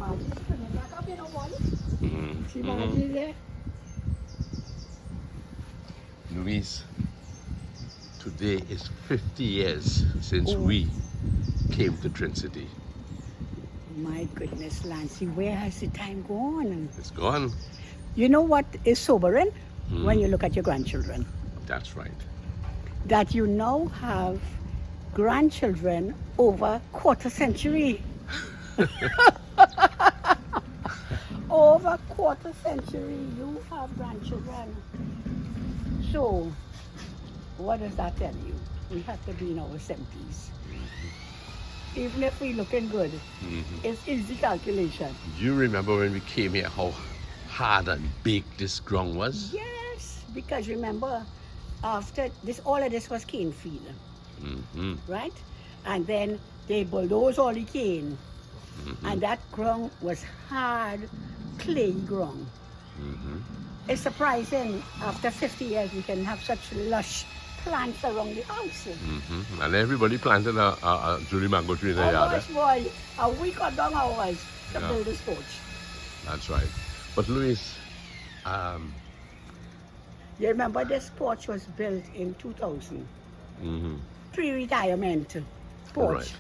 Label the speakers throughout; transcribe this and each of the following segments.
Speaker 1: Margie's coming back up, you know what?
Speaker 2: Mm.
Speaker 1: See Margie there?
Speaker 2: Louise, today is 50 years since
Speaker 1: Oh.
Speaker 2: we came to Trin City.
Speaker 1: My goodness, Lancy, where has the time gone?
Speaker 2: It's gone.
Speaker 1: You know what is sobering? When
Speaker 2: Mm.
Speaker 1: you look at your grandchildren.
Speaker 2: That's right.
Speaker 1: That you now have grandchildren over quarter century. Over quarter century, you have grandchildren. So, what does that tell you? We have to be in our 70s. Even if we're looking good, it's easy calculation.
Speaker 2: You remember when we came here how hard and baked this ground was?
Speaker 1: Yes, because remember, after this, all of this was cane field, right? And then they bulldoze all the cane, and that ground was hard, clay ground. It's surprising, after 50 years, we can have such lush plants around the house.
Speaker 2: And everybody planted a Julie mango tree in their yard.
Speaker 1: Ours, boy, we cut down ours to
Speaker 2: Yeah.
Speaker 1: build this porch.
Speaker 2: That's right. But Louise,
Speaker 1: You remember this porch was built in 2000. Pre-retirement porch.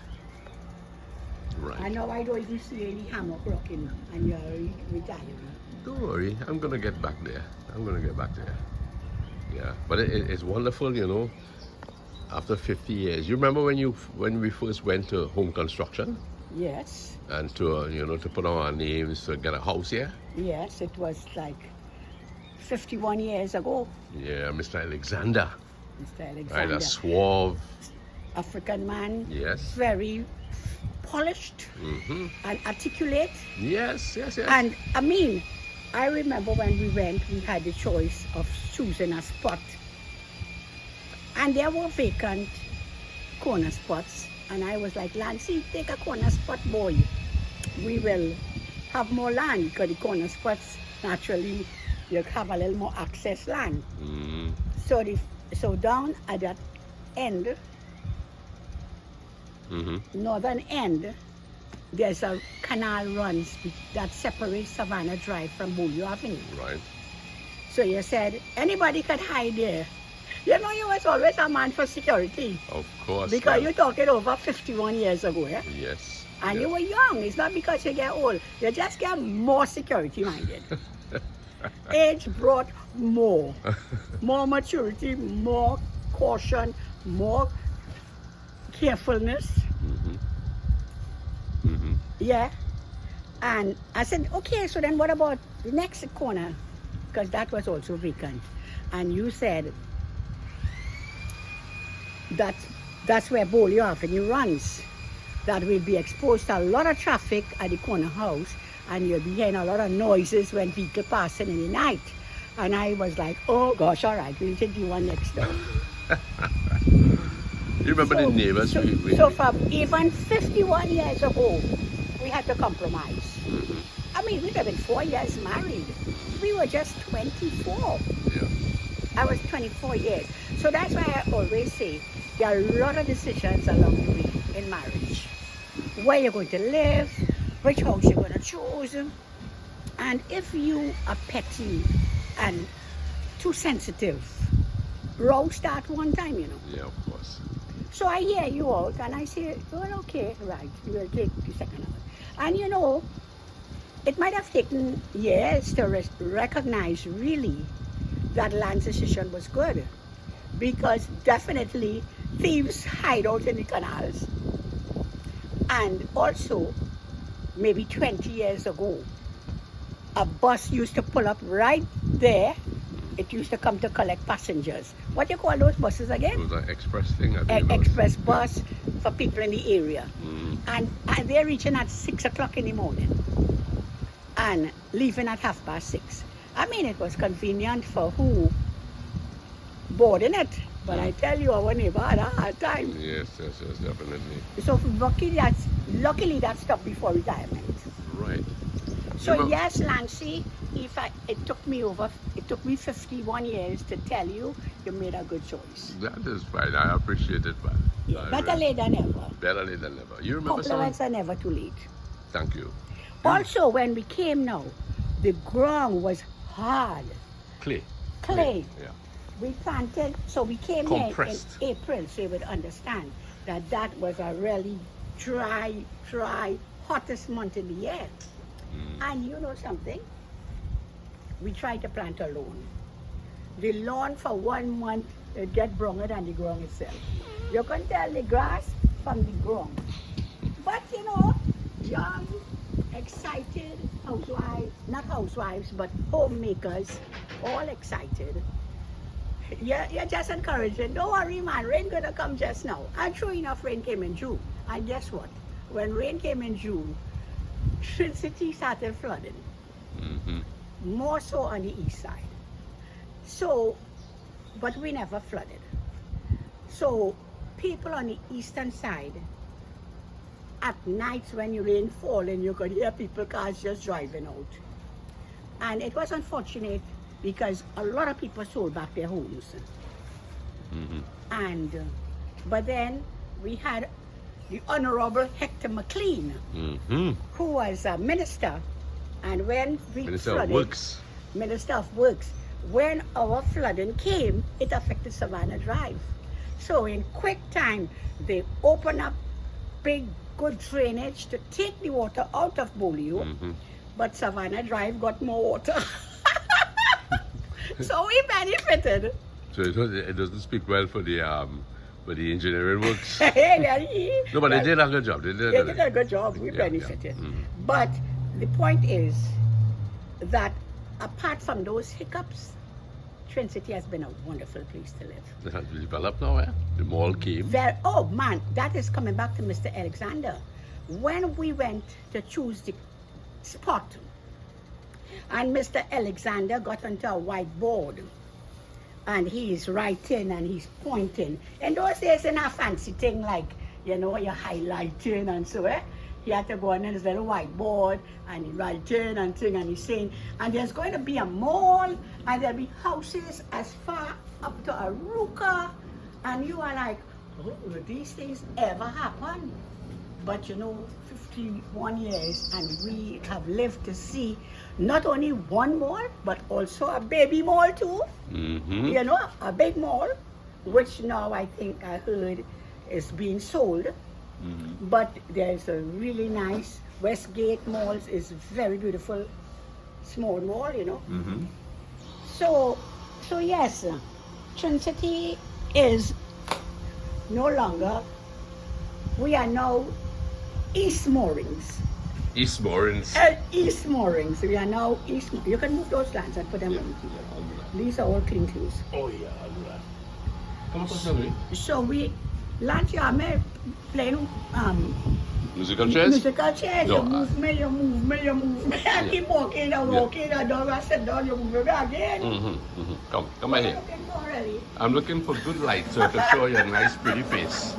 Speaker 2: Right.
Speaker 1: I know I don't even see any hammock rocking and you're retiring.
Speaker 2: Don't worry, I'm gonna get back there. Yeah, but it's wonderful, you know. After 50 years, you remember when we first went to home construction
Speaker 1: Yes,
Speaker 2: and to to put on our names to get a house here?
Speaker 1: yes, it was like 51 years ago,
Speaker 2: Yeah, Mr. Alexander,
Speaker 1: Mr.
Speaker 2: right?
Speaker 1: Alexander.
Speaker 2: A suave,
Speaker 1: African man,
Speaker 2: yes.
Speaker 1: very polished and articulate.
Speaker 2: Yes.
Speaker 1: And I mean, I remember when we went, we had the choice of choosing a spot. And there were vacant corner spots. And I was like, Lancy, take a corner spot, boy. We will have more land because the corner spots, naturally, you have a little more access land. So down at that end, northern end, there's a canal runs that separates Savannah Drive from Beaulieu Avenue.
Speaker 2: Right.
Speaker 1: So you said anybody could hide there. You know, you was always a man for security.
Speaker 2: Of course.
Speaker 1: Because
Speaker 2: ma'am.
Speaker 1: you're talking over 51 years ago, yeah?
Speaker 2: Yes.
Speaker 1: And you were young. It's not because you get old. You just get more security minded. Age brought more. More maturity, more caution, more carefulness. Yeah. And I said, okay, so then what about the next corner? Because that was also vacant. And you said that that's where Beaulieu Avenue runs. That will be exposed to a lot of traffic at the corner house, and you'll be hearing a lot of noises when people passing in the night. And I was like, oh gosh, all right, we'll take the one next door.
Speaker 2: You remember the neighbors?
Speaker 1: So from even 51 years ago, we had to compromise. I mean, we have been 4 years married. We were just 24.
Speaker 2: Yeah.
Speaker 1: I was 24 years. So that's why I always say there are a lot of decisions along the way in marriage. Where you're going to live, which house you're going to choose. And if you are petty and too sensitive, row start one time, you know.
Speaker 2: Yeah, of course.
Speaker 1: So I hear you out and I say, well, okay, right, we'll take the second hour. And you know, it might have taken years to recognize really that land decision was good. Because definitely thieves hide out in the canals. And also, maybe 20 years ago, a bus used to pull up right there. It used to come to collect passengers. What do you call those buses again?
Speaker 2: It was an express thing, I think. it was.
Speaker 1: Express bus for people in the area. And they're reaching at 6 o'clock in the morning and leaving at 6:30. I mean, it was convenient for who boarding it. But I tell you, our neighbor had a hard time.
Speaker 2: Yes, definitely.
Speaker 1: So luckily that stopped before retirement.
Speaker 2: Right.
Speaker 1: So
Speaker 2: Remember-
Speaker 1: yes, Lancy, it took me 51 years to tell you, you made a good choice.
Speaker 2: That is fine. I appreciate it, man.
Speaker 1: Yeah, better late than never.
Speaker 2: Better late than never. You remember
Speaker 1: Compliments are never too late.
Speaker 2: Thank you.
Speaker 1: Also, when we came now, the ground was hard,
Speaker 2: Clay.
Speaker 1: clay.
Speaker 2: Yeah.
Speaker 1: We planted, so we came here in
Speaker 2: Compressed.
Speaker 1: April, so you would understand that was a really dry, hottest month in the year. And you know something? We tried to plant a lawn. The lawn for 1 month it get browner than the ground itself. You can tell the grass from the ground. But you know, young, excited housewives, not housewives, but homemakers, all excited. You're just encouraging. Don't worry, man. Rain gonna come just now. And true enough, rain came in June. And guess what? When rain came in June, Trin City started flooding. More so on the east side. So, but we never flooded. So, people on the eastern side, at nights when the rain falling, you could hear people cars just driving out. And it was unfortunate because a lot of people sold back their homes. And, but then we had the Honorable Hector McLean, who was a minister. And when we
Speaker 2: Minister
Speaker 1: flooded,
Speaker 2: of Works.
Speaker 1: Minister of Works, when our flooding came, it affected Savannah Drive. So in quick time, they opened up big, good drainage to take the water out of Bolio, but Savannah Drive got more water. So we benefited.
Speaker 2: So it doesn't speak well for the engineering works.
Speaker 1: Really?
Speaker 2: No, but they did a good job. They
Speaker 1: They did a good job. We
Speaker 2: Yeah,
Speaker 1: benefited. But the point is that apart from those hiccups, Trin City has been a wonderful place to live.
Speaker 2: It has developed now, eh? The mall came.
Speaker 1: Oh man, that is coming back to Mr. Alexander. When we went to choose the spot, and Mr. Alexander got onto a whiteboard, and he's writing and he's pointing. In those days, in a fancy thing like, you know, you're highlighting and so, he had to go on his little whiteboard and he's writing and thing and he's saying, and there's going to be a mall and there'll be houses as far up to Aruka, and you are like, oh, will these things ever happen? But you know, 51 years and we have lived to see not only one mall, but also a baby mall too. You know, a big mall, which now I think I heard is being sold. But there's a really nice Westgate Malls is very beautiful, small mall, you know. So yes, Trincity is no longer. We are now East Moorings.
Speaker 2: East Moorings.
Speaker 1: East Moorings. We are now East. You can move those lands and put them on.
Speaker 2: I'll do that.
Speaker 1: These are all clean clothes.
Speaker 2: Oh yeah, I'll do that. Come on, Pastor.
Speaker 1: So we lunch. I'm playing
Speaker 2: Musical chairs?
Speaker 1: musical chairs.
Speaker 2: No,
Speaker 1: You move me, you move me, you move me. I keep walking and walking. The dog I sit down. You move me again.
Speaker 2: Come
Speaker 1: What
Speaker 2: right
Speaker 1: are you
Speaker 2: here.
Speaker 1: looking for, really?
Speaker 2: I'm looking for good light so I can show you a nice pretty face.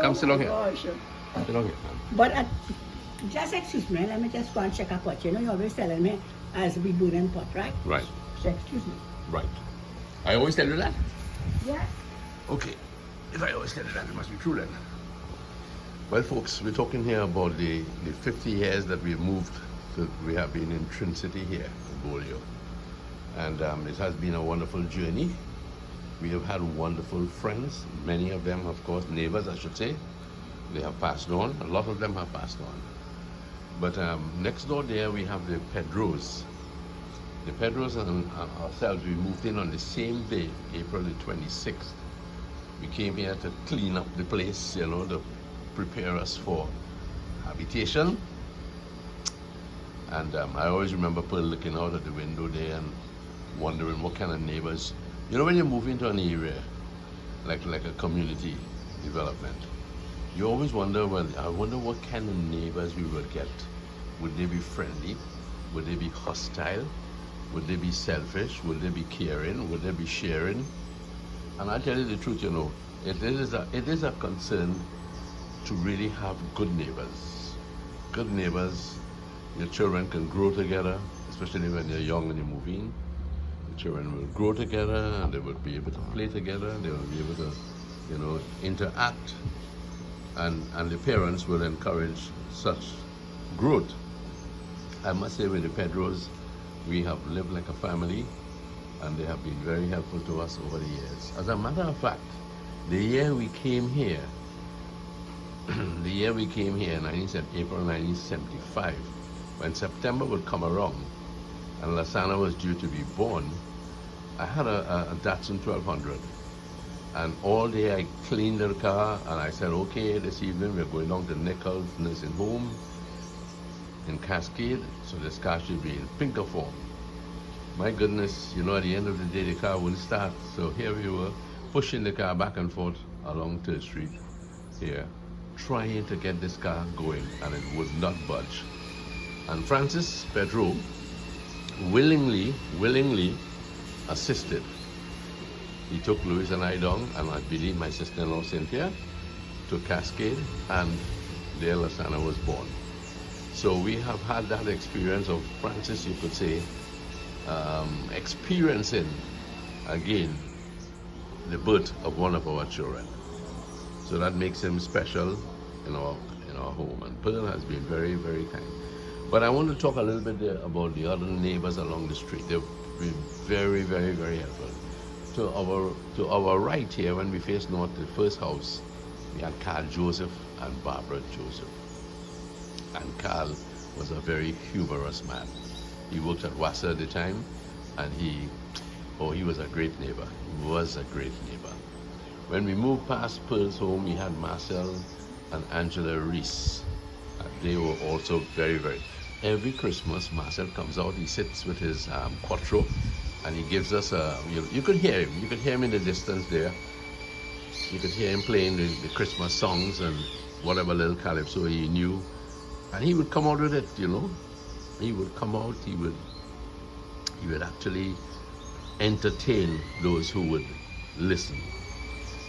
Speaker 2: Come sit down here.
Speaker 1: Gosh.
Speaker 2: Sit down here.
Speaker 1: But just excuse me, let me just go and check a pot. You know, you're always telling me as we burn pot, right?
Speaker 2: Right,
Speaker 1: So excuse me.
Speaker 2: right. I always tell you that?
Speaker 1: Yeah.
Speaker 2: Okay. If I always tell you that, it must be true then. Well, folks, we're talking here about the 50 years that we've moved. We have been in Trin City here in Bolio. And it has been a wonderful journey. We have had wonderful friends, many of them, of course, neighbors, I should say. They have passed on. A lot of them have passed on. But next door there, we have the Pedros. The Pedros and ourselves, we moved in on the same day, April the 26th. We came here to clean up the place, you know, to prepare us for habitation. And I always remember Pearl looking out at the window there and wondering what kind of neighbors. You know, when you move into an area, like a community development, you always wonder, well, I wonder what kind of neighbors we would get. Would they be friendly? Would they be hostile? Would they be selfish? Would they be caring? Would they be sharing? And I tell you the truth, you know, it is a concern to really have good neighbors. Good neighbors, your children can grow together, especially when they're young and you move in. The children will grow together and they will be able to play together, they will be able to, you know, interact. And the parents will encourage such growth. I must say, with the Pedros, we have lived like a family, and they have been very helpful to us over the years. As a matter of fact, the year we came here, the year we came here, April 1975, when September would come around and Lasana was due to be born, I had a Datsun 1200. And all day I cleaned the car and I said, okay, this evening we're going down to Nichols Nursing Home in Cascade, so this car should be in pinker form. My goodness, you know, at the end of the day, the car wouldn't start. So here we were, pushing the car back and forth along 3rd Street here, trying to get this car going, and it would not budge. And Francis Pedro willingly assisted. He took Louis and I down, and I believe my sister-in-law Cynthia, to Cascade, and there Lasana was born. So we have had that experience of Francis, you could say, experiencing again the birth of one of our children. So that makes him special in our home. And Pearl has been very, very kind. But I want to talk a little bit there about the other neighbors along the street. They've been very, very, very helpful. To our right here, when we face north, the first house, we had Carl Joseph and Barbara Joseph. And Carl was a very humorous man. He worked at Wasser at the time, and he was a great neighbor. He was a great neighbor. When we moved past Pearl's home, we had Marcel and Angela Reese. They were also very, very. Every Christmas, Marcel comes out, he sits with his quattro, and he gives us a, you could hear him. You could hear him in the distance there. You could hear him playing the Christmas songs and whatever little calypso he knew. And he would come out with it, you know. He would come out, he would actually entertain those who would listen.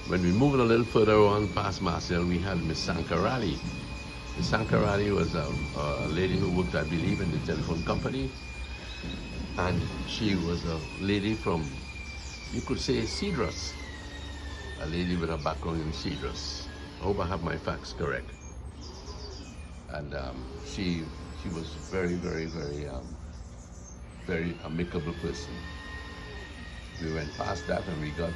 Speaker 2: When we moved a little further on past Marcel, we had Miss Sankarali. Miss Sankarali was a lady who worked, I believe, in the telephone company. And she was a lady from, you could say, Cedrus. A lady with a background in Cedrus. I hope I have my facts correct. And she was very, very, very, very amicable person. We went past that and we got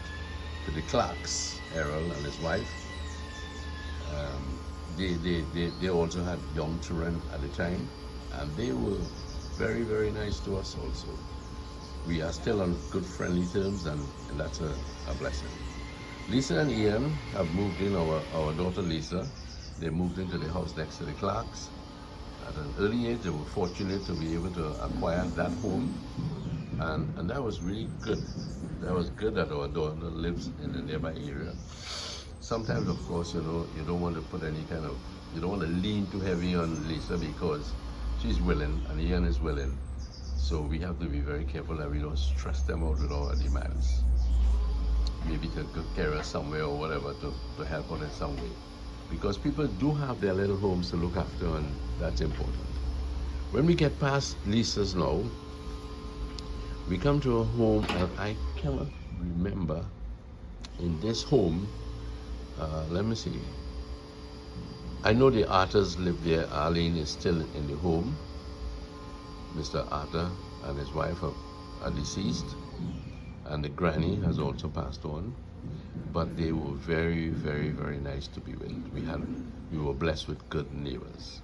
Speaker 2: to the Clarks, Errol and his wife. They also had young children at the time, and they were very, very nice to us also. We are still on good friendly terms, and that's a blessing. Lisa and Ian have moved in, our daughter Lisa, they moved into the house next to the Clarks. At an early age, they were fortunate to be able to acquire that home, and that was really good. That was good that our daughter lives in the nearby area. Sometimes, of course, you know, you don't want to put any kind of, you don't want to lean too heavy on Lisa because she's willing and Ian is willing. So we have to be very careful that we don't stress them out with our demands. Maybe to carry us somewhere or whatever, to help out in some way. Because people do have their little homes to look after, and that's important. When we get past Lisa's now, we come to a home, and I cannot remember in this home, let me see. I know the Arthurs live there. Arlene is still in the home. Mr. Arthur and his wife are deceased, and the granny has also passed on. But they were very, very, very nice to be with. We were blessed with good neighbors.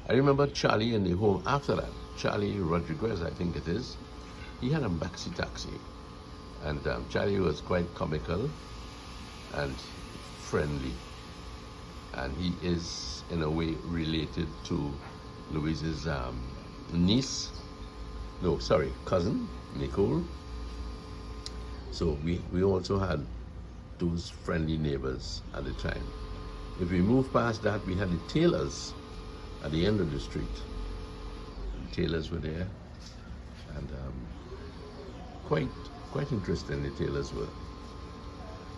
Speaker 2: I remember Charlie in the home after that. Charlie Rodriguez, I think it is. He had a maxi taxi, and Charlie was quite comical and friendly, and he is in a way related to Louise's cousin, Nicole. So we also had those friendly neighbors at the time. If we move past that, we had the Taylors at the end of the street. The Taylors were there, and quite interesting the Taylors were.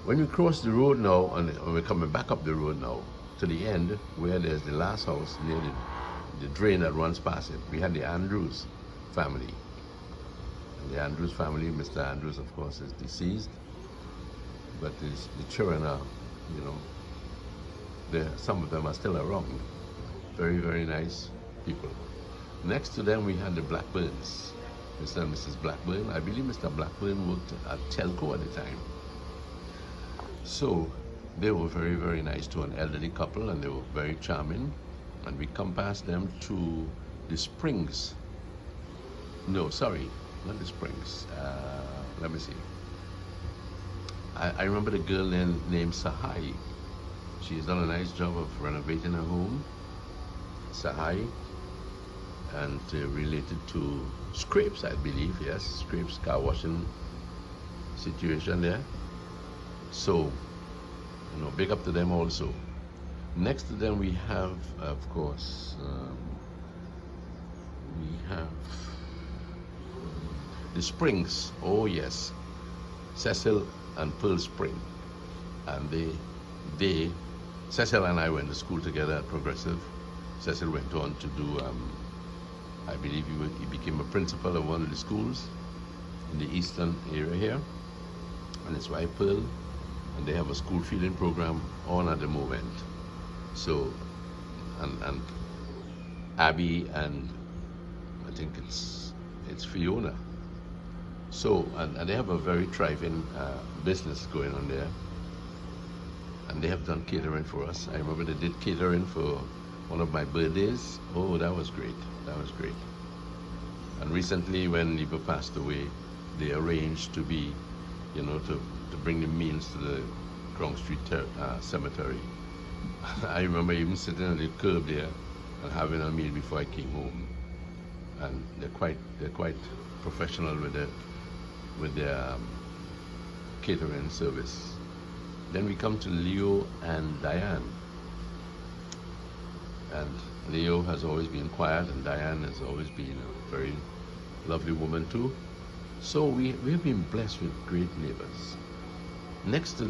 Speaker 2: When we cross the road now, and we're coming back up the road now, to the end, where there's the last house near the drain that runs past it, we had the Andrews family. And the Andrews family, Mr. Andrews, of course, is deceased. But the children are, you know, some of them are still around. Very, very nice. people. Next to them, we had the Blackburns, Mr. and Mrs. Blackburn. I believe Mr. Blackburn worked at Telco at the time. So they were very, very nice to an elderly couple, and they were very charming. And we come past them to the Springs. No, sorry, not the Springs. Let me see. I remember the girl named Sahai. She's done a nice job of renovating her home. Sahai, and related to Scrapes, I believe. Yes, Scrapes car washing situation there. So, big up to them also. Next to them we have, of course, we have the Springs. Oh yes, Cecil and Pearl Spring, and Cecil and I went to school together at Progressive. Cecil went on to do, I believe he became a principal of one of the schools in the eastern area here, and his wife Pearl, and they have a school feeding program on at the moment. So, and Abby and I think it's Fiona. So, and they have a very thriving business going on there, and they have done catering for us. I remember they did catering for one of my birthdays. Oh, that was great. That was great. And recently, when Eva passed away, they arranged to be, to bring the meals to the Crown Street Cemetery. I remember even sitting on the curb there and having a meal before I came home. And they're quite professional with their catering service. Then we come to Leo and Diane. And Leo has always been quiet, and Diane has always been a very lovely woman too. So we've been blessed with great neighbors. Next to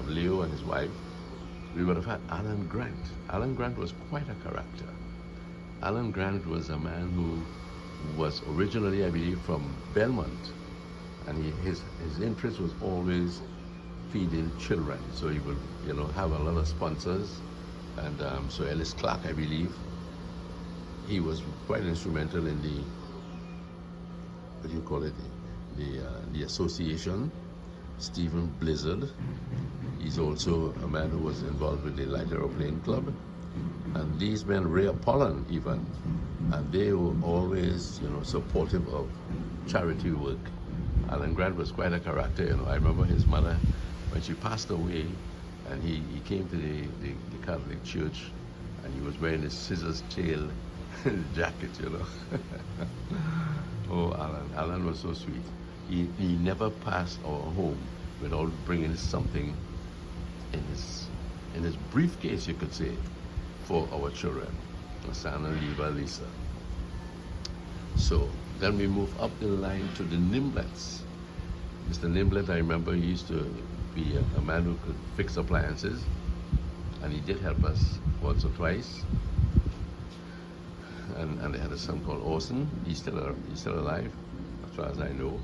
Speaker 2: Leo and his wife, we would have had Alan Grant. Alan Grant was quite a character. Alan Grant was a man who was originally, I believe, from Belmont, and his interest was always feeding children. So he would, have a lot of sponsors, and so Ellis Clark, I believe, he was quite instrumental in the, what do you call it, the association. Stephen Blizzard, he's also a man who was involved with the Light Aeroplane Club, and these men, Ray Apollon even, and they were always, supportive of charity work. Alan Grant was quite a character. I remember his mother, when she passed away, and he came to the Catholic Church, and he was wearing his scissors tail jacket, Oh, Alan was so sweet. He never passed our home without bringing something in his briefcase, you could say, for our children, Asana, Leva, Lisa. So then we move up the line to the Nimblets. Mr. Nimblet, I remember, he used to be a man who could fix appliances, and he did help us once or twice. And they had a son called Orson. He's still alive, as far as I know.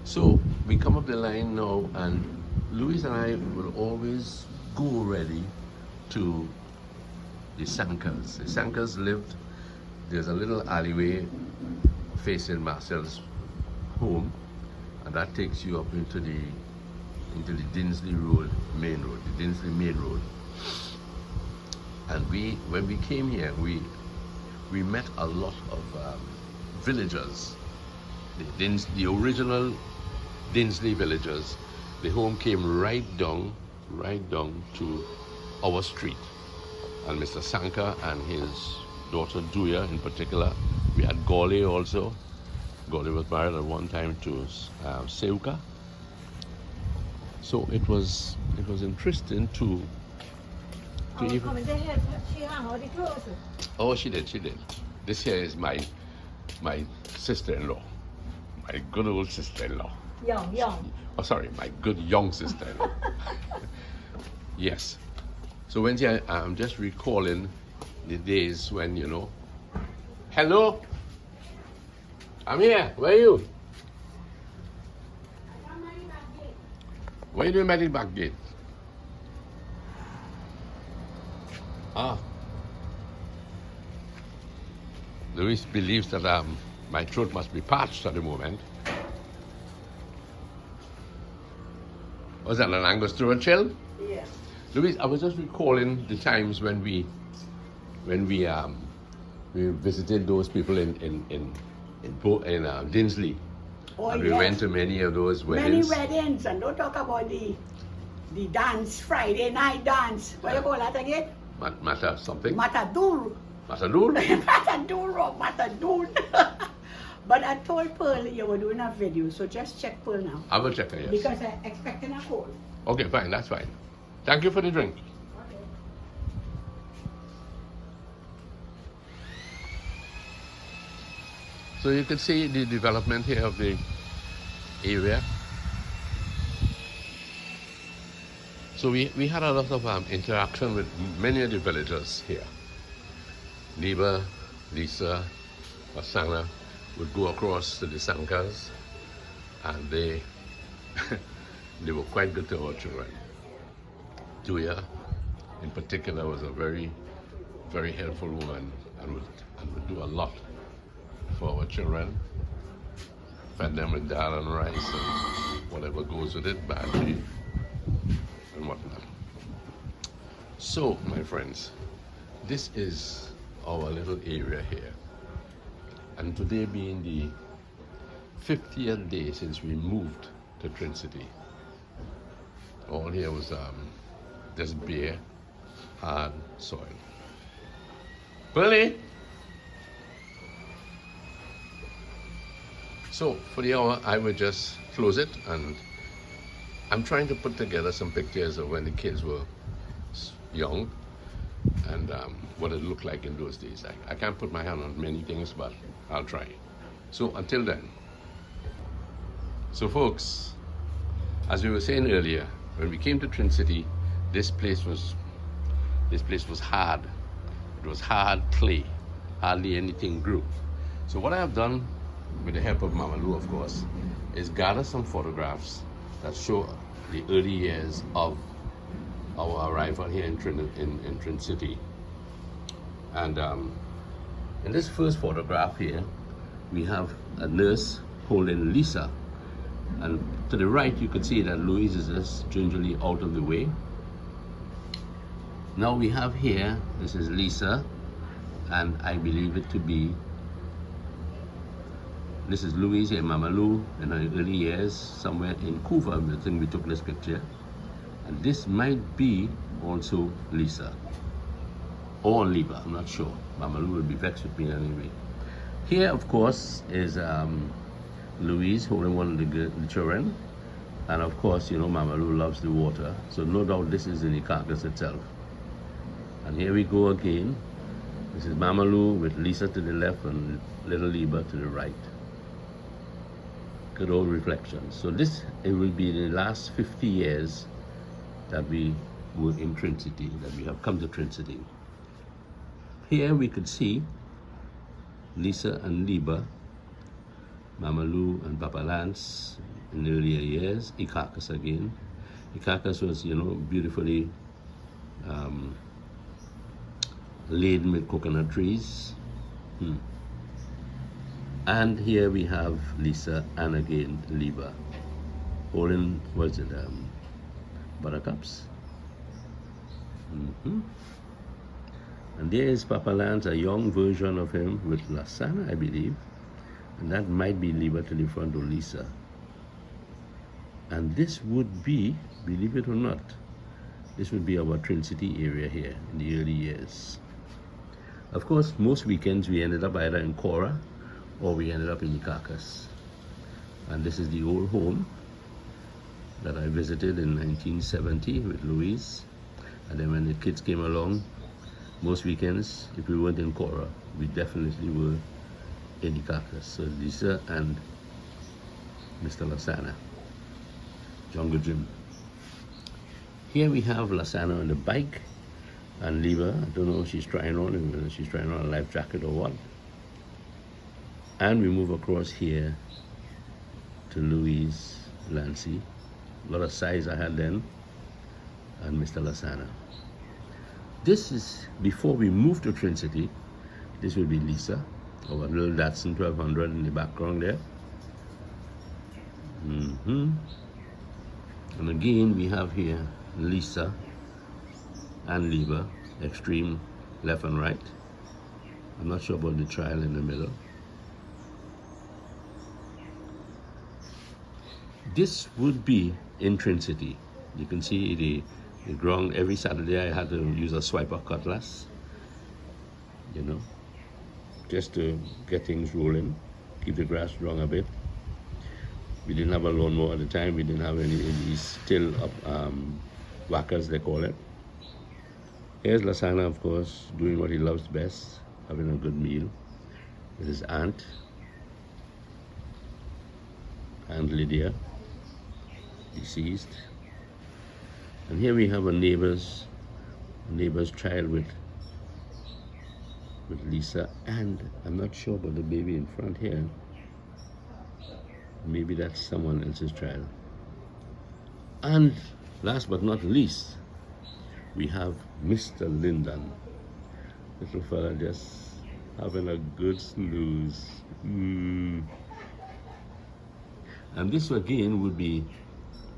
Speaker 2: So we come up the line now, and Louis and I will always go ready to the Sankers. The Sankers lived, there's a little alleyway facing Marcel's home, and that takes you up into the Dinsley Road, main road, the Dinsley main road. And when we came here, we met a lot of villagers, the original Dinsley villagers. The home came right down to our street, and Mr. Sanka and his daughter Duya in particular. We had Gole also. Gole was married at one time to Seuka. So it was interesting to even. Oh, she did. This here is my sister-in-law, my good old sister-in-law.
Speaker 3: Young.
Speaker 2: Oh, sorry, my good young sister-in-law. Yes. So when I'm just recalling the days when, hello, I'm here. Where are you? What are you doing at the back gate? Luis believes that my throat must be parched at the moment. Was that an Angostura chill?
Speaker 1: Yeah.
Speaker 2: Luis, I was just recalling the times when we visited those people in Dinsley.
Speaker 1: Oh,
Speaker 2: And we
Speaker 1: yes.
Speaker 2: went to many of those
Speaker 1: Many
Speaker 2: weddings.
Speaker 1: weddings, and don't talk about the dance, Friday night dance. What do you call that again?
Speaker 2: Mata something?
Speaker 1: Matador.
Speaker 2: Matador?
Speaker 1: Matador or Matador. But I told Pearl you were doing a video, so just check Pearl now.
Speaker 2: I will check her, yes.
Speaker 1: Because I'm expecting a call.
Speaker 2: Okay, fine, that's fine. Thank you for the drink.
Speaker 1: Okay.
Speaker 2: So you can see the development here of the area. So we had a lot of interaction with many of the villagers here. Neighbor, Lisa, Asana would go across to the Sankas, and they they were quite good to our children. Tuya, in particular, was a very, very helpful woman and would do a lot for our children. Fed them with dal and rice and whatever goes with it, badly and whatnot. So, my friends, this is our little area here. And today being the 50th day since we moved to Trin City. All here was just bare, hard soil. Pearlie! So for the hour, I will just close it, and I'm trying to put together some pictures of when the kids were young and what it looked like in those days. I can't put my hand on many things, but I'll try. So until then. So folks, as we were saying earlier, when we came to Trin City, this place was hard. It was hard clay. Hardly anything grew. So what I have done, with the help of Mama Lou, of course, is gather some photographs that show the early years of our arrival here in Trin City. And in this first photograph here, we have a nurse holding Lisa. And to the right, you can see that Louise is just gingerly out of the way. Now we have here, this is Lisa, and I believe it to be, this is Louise and Mama Lou in her early years, somewhere in Cuba, I think we took this picture. And this might be also Lisa, or Liba, I'm not sure. Mama Lou will be vexed with me anyway. Here, of course, is Louise holding one of the children. And of course, you know, Mama Lou loves the water. So no doubt this is in the carcass itself. And here we go again. This is Mama Lou with Lisa to the left and little Liba to the right. Good old reflections. So this, it will be the last 50 years that we were in Trin City, that we have come to Trin City. Here we could see Lisa and Liba, Mama Lou and Papa Lance in earlier years, Ikakas again. Ikakas was, you know, beautifully laden with coconut trees. And here we have Lisa and again Liba holding, what's it, buttercups. And there is Papa Lance, a young version of him with Lasana, I believe. And that might be Liba to the front or Lisa. And this would be, believe it or not, this would be our Trin City area here in the early years. Of course, most weekends we ended up either in Cora or we ended up in Ikakas. And this is the old home that I visited in 1970 with Louise. And then when the kids came along, most weekends, if we weren't in Cora, we definitely were in Ikakas. So Lisa and Mr. Lasana, Jungle Jim. Here we have Lasana on the bike, and Liba, I don't know if she's trying on, whether she's trying on a life jacket or what. And we move across here to Louise, Lancy. A lot of size I had then, and Mr. Lasana. This is before we moved to Trin City. This will be Lisa. Our little Datsun 1200 in the background there. And again, we have here Lisa and Lieber, extreme left and right. I'm not sure about the trial in the middle. This would be in Trin City. You can see the ground. Every Saturday I had to use a swiper cutlass, you know, just to get things rolling, keep the grass strong a bit. We didn't have a lawnmower at the time. We didn't have any of these still up whackers, they call it. Here's Lasana, of course, doing what he loves best, having a good meal with his aunt, Aunt Lydia, deceased. And here we have a neighbor's child with Lisa, and I'm not sure about the baby in front here. Maybe that's someone else's child. And last but not least, we have Mr. Lyndon. Little fella just having a good snooze. And this again would be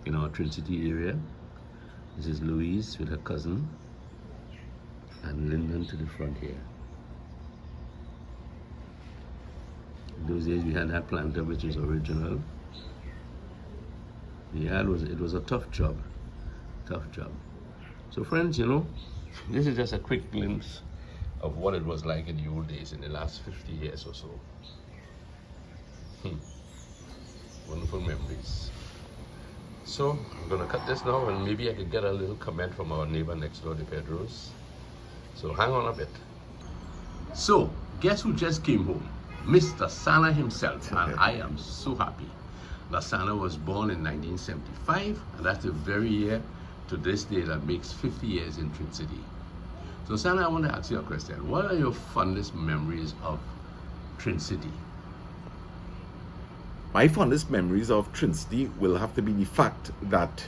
Speaker 2: in our Trincity area. This is Louise with her cousin, and Lyndon to the front here. In those days we had that planter which is original. Yeah, it was a tough job. So friends, you know, this is just a quick glimpse of what it was like in the old days, in the last 50 years or so. Wonderful memories. So I'm gonna cut this now, and maybe I could get a little comment from our neighbor next door, the Pedros. So hang on a bit. So guess who just came home? Mr. Sana himself, and I am so happy. Lasana was born in 1975, and that's the very year to this day that makes 50 years in Trin City. So Sana, I want to ask you a question. What are your fondest memories of Trin City?
Speaker 3: My fondest memories of Trincity will have to be the fact that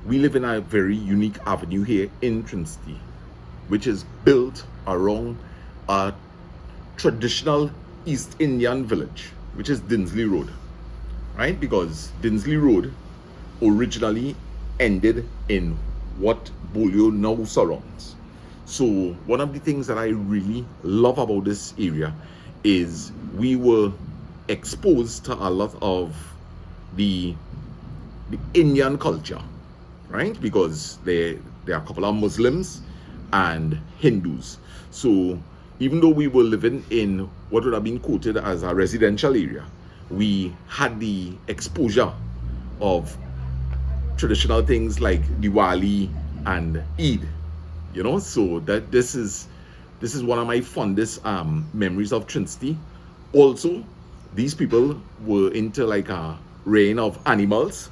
Speaker 3: we live in a very unique avenue here in Trincity, which is built around a traditional East Indian village, which is Dinsley Road, right? Because Dinsley Road originally ended in what Bolio now surrounds. So one of the things that I really love about this area is we were exposed to a lot of the Indian culture, right? Because there are a couple of Muslims and Hindus. So even though we were living in what would have been quoted as a residential area, we had the exposure of traditional things like Diwali and Eid, you know. So that this is one of my fondest memories of Trincity. Also, these people were into like a reign of animals.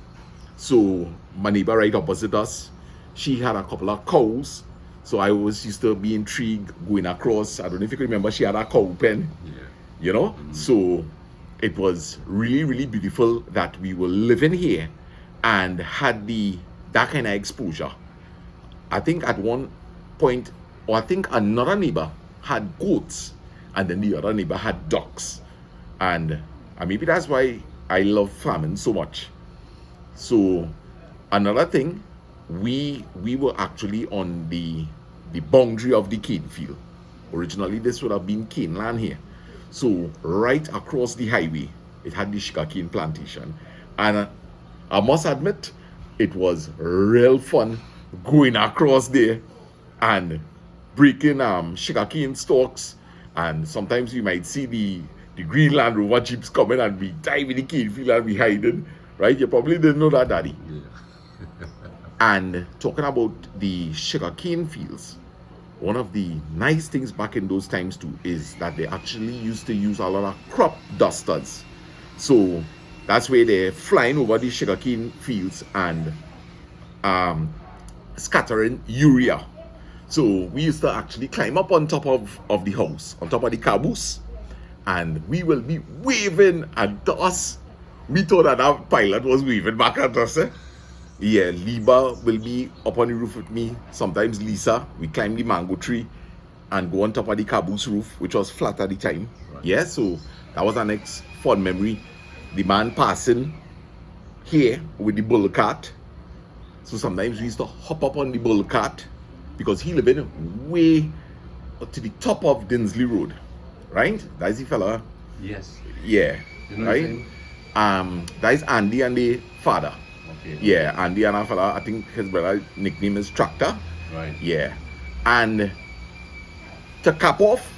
Speaker 3: So my neighbor right opposite us, she had a couple of cows. So I always used to be intrigued going across. I don't know if you can remember, she had a cow pen, you know. So it was really, really beautiful that we were living here and had that kind of exposure. I think at one point, or I think another neighbor had goats, and then the other neighbor had ducks. And maybe that's why I love farming so much. So another thing, we were actually on the boundary of the cane field. Originally this would have been cane land here. So right across the highway, it had the sugarcane plantation. And I must admit, it was real fun going across there and breaking sugarcane stalks. And sometimes you might see the Green Land Rover jeeps coming, and we dive in the cane field and we hiding, right? You probably didn't know that, Daddy.
Speaker 2: Yeah.
Speaker 3: And talking about the sugarcane fields, one of the nice things back in those times too is that they actually used to use a lot of crop dusters. So that's where they're flying over the sugarcane fields and scattering urea. So we used to actually climb up on top of the house, on top of the caboose, and we will be waving at us. We thought that pilot was waving back at us. Yeah, Liba will be up on the roof with me. Sometimes Lisa, we climb the mango tree. and go on top of the caboose roof, which was flat at the time.
Speaker 2: Right.
Speaker 3: Yeah, so that was our next fond memory. The man passing here with the bull cart. So sometimes we used to hop up on the bull cart because he lived way to the top of Dinsley Road, right? That's the fella.
Speaker 2: Yes.
Speaker 3: Yeah,
Speaker 2: You know his
Speaker 3: right.
Speaker 2: name?
Speaker 3: That is Andy and the father.
Speaker 2: Okay.
Speaker 3: Yeah, Andy and our fella. I think his brother nickname is Tractor.
Speaker 2: Right.
Speaker 3: Yeah, and to cap off,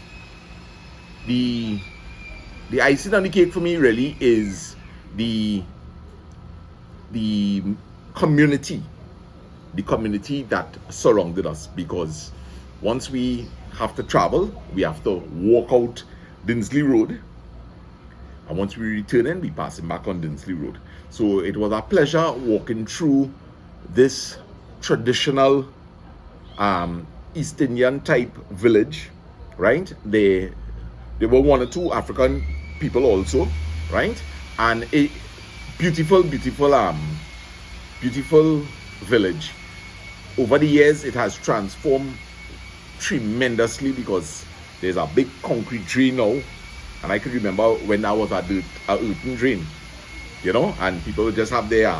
Speaker 3: the icing on the cake for me really is the community that surrounded us, because once we have to travel, we have to walk out Dinsley Road, and once we return in, we passing back on Dinsley Road. So it was a pleasure walking through this traditional East Indian type village, right? There were one or two African people also, right? And a beautiful village. Over the years, it has transformed tremendously because there's a big concrete drain now, and I can remember when that was a earthen drain, you know, and people just have their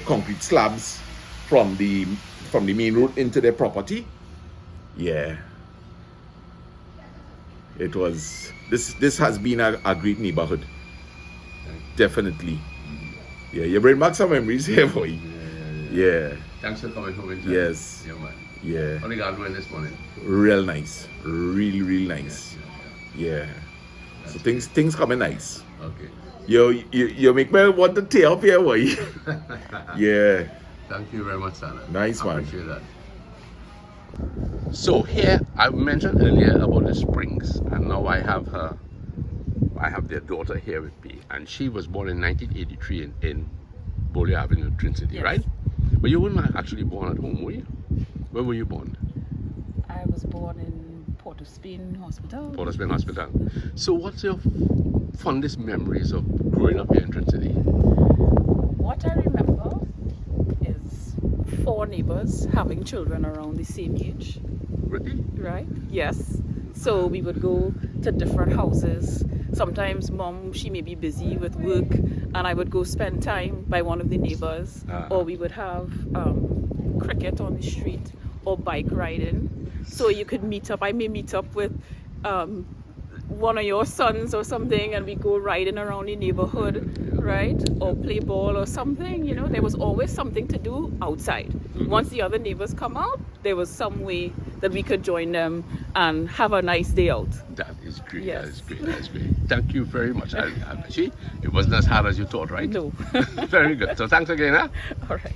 Speaker 3: concrete slabs from the main road into their property. Yeah, it was this has been a great neighborhood, definitely. Yeah, you bring back some memories here, boy. Yeah.
Speaker 2: Thanks for coming home.
Speaker 3: Yes.
Speaker 2: Yeah, man.
Speaker 3: Yeah.
Speaker 2: How did you doing this morning?
Speaker 3: Real nice. Really nice. Yeah. So things coming nice.
Speaker 2: Okay.
Speaker 3: You make me want to tear up here, boy. Yeah.
Speaker 2: Thank you very much, Sana.
Speaker 3: Nice
Speaker 2: I
Speaker 3: one.
Speaker 2: appreciate that. So here, I mentioned earlier about the springs, and now I have their daughter here with me, and she was born in 1983 in Beaulieu Avenue, Trin City,
Speaker 4: Yes.
Speaker 2: right? But you weren't actually born at home, were you? Where were you born?
Speaker 4: I was born in Port of Spain Hospital.
Speaker 2: Port of Spain Hospital. So what's your fondest memories of growing up here in Trin City?
Speaker 4: What I remember is 4 neighbors having children around the same age,
Speaker 2: Really?
Speaker 4: right? Yes. So we would go to different houses. Sometimes mom, she may be busy with work, and I would go spend time by one of the neighbors, or we would have cricket on the street or bike riding. So you could meet up. I may meet up with one of your sons or something, and we go riding around the neighborhood, right? Or play ball or something. You know, there was always something to do outside. Once the other neighbors come out, there was some way that we could join them and have a nice day out.
Speaker 2: That is great.
Speaker 4: Yes.
Speaker 2: That is great. That is great. Thank you very much. See, it wasn't as hard as you thought, right?
Speaker 4: No.
Speaker 2: Very good. So thanks again, huh?
Speaker 4: All right.